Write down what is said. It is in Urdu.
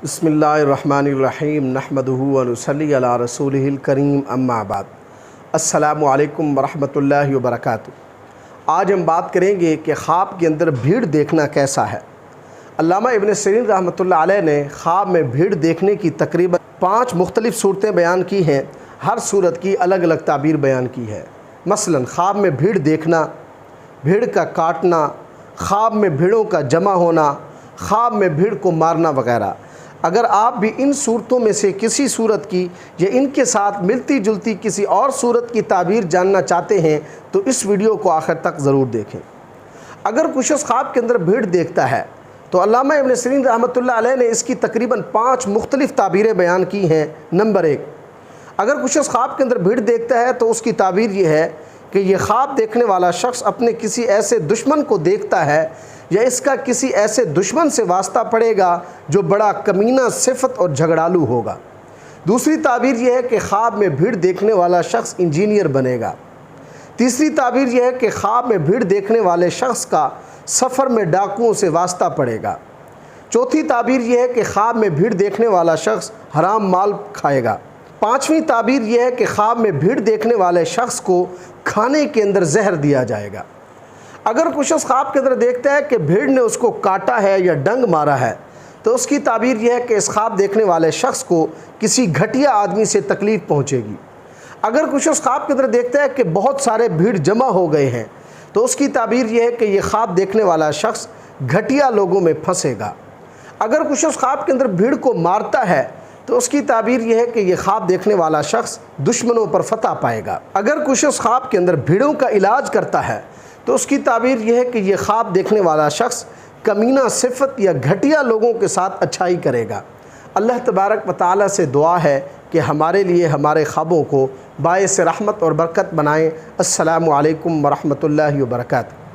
بسم اللہ الرحمن الرحیم نحمدہ و نصلی علی رسولہ الکریم اما بعد۔ السلام علیکم ورحمۃ اللہ وبرکاتہ۔ آج ہم بات کریں گے کہ خواب کے اندر بھیڑ دیکھنا کیسا ہے۔ علامہ ابن سیرین رحمۃ اللہ علیہ نے خواب میں بھیڑ دیکھنے کی تقریباً 5 مختلف صورتیں بیان کی ہیں۔ ہر صورت کی الگ الگ تعبیر بیان کی ہے۔ مثلا خواب میں بھیڑ دیکھنا، بھیڑ کا کاٹنا، خواب میں بھیڑوں کا جمع ہونا، خواب میں بھیڑ کو مارنا وغیرہ۔ اگر آپ بھی ان صورتوں میں سے کسی صورت کی یا ان کے ساتھ ملتی جلتی کسی اور صورت کی تعبیر جاننا چاہتے ہیں تو اس ویڈیو کو آخر تک ضرور دیکھیں۔ اگر کچھ شخص خواب کے اندر بھیڑ دیکھتا ہے تو علامہ ابن سیرین رحمۃ اللہ علیہ نے اس کی تقریباً 5 مختلف تعبیریں بیان کی ہیں۔ نمبر 1، اگر کچھ شخص خواب کے اندر بھیڑ دیکھتا ہے تو اس کی تعبیر یہ ہے کہ یہ خواب دیکھنے والا شخص اپنے کسی ایسے دشمن کو دیکھتا ہے یا اس کا کسی ایسے دشمن سے واسطہ پڑے گا جو بڑا کمینہ صفت اور جھگڑالو ہوگا۔ دوسری تعبیر یہ ہے کہ خواب میں بھیڑ دیکھنے والا شخص انجینئر بنے گا۔ تیسری تعبیر یہ ہے کہ خواب میں بھیڑ دیکھنے والے شخص کا سفر میں ڈاکوؤں سے واسطہ پڑے گا۔ چوتھی تعبیر یہ ہے کہ خواب میں بھیڑ دیکھنے والا شخص حرام مال کھائے گا۔ پانچویں تعبیر یہ ہے کہ خواب میں بھیڑ دیکھنے والے شخص کو کھانے کے اندر زہر دیا جائے گا۔ اگر کچھ شخص خواب کے اندر دیکھتا ہے کہ بھیڑ نے اس کو کاٹا ہے یا ڈنگ مارا ہے تو اس کی تعبیر یہ ہے کہ اس خواب دیکھنے والے شخص کو کسی گھٹیا آدمی سے تکلیف پہنچے گی۔ اگر کچھ شخص خواب کے اندر دیکھتا ہے کہ بہت سارے بھیڑ جمع ہو گئے ہیں تو اس کی تعبیر یہ ہے کہ یہ خواب دیکھنے والا شخص گھٹیا لوگوں میں پھنسے گا۔ اگر کچھ شخص خواب کے اندر بھیڑ کو مارتا ہے تو اس کی تعبیر یہ ہے کہ یہ خواب دیکھنے والا شخص دشمنوں پر فتح پائے گا۔ اگر کچھ شخص خواب کے اندر بھیڑوں کا علاج کرتا ہے تو اس کی تعبیر یہ ہے کہ یہ خواب دیکھنے والا شخص کمینہ صفت یا گھٹیا لوگوں کے ساتھ اچھائی کرے گا۔ اللہ تبارک و تعالیٰ سے دعا ہے کہ ہمارے لیے ہمارے خوابوں کو باعث رحمت اور برکت بنائیں۔ السلام علیکم ورحمۃ اللہ وبرکاتہ۔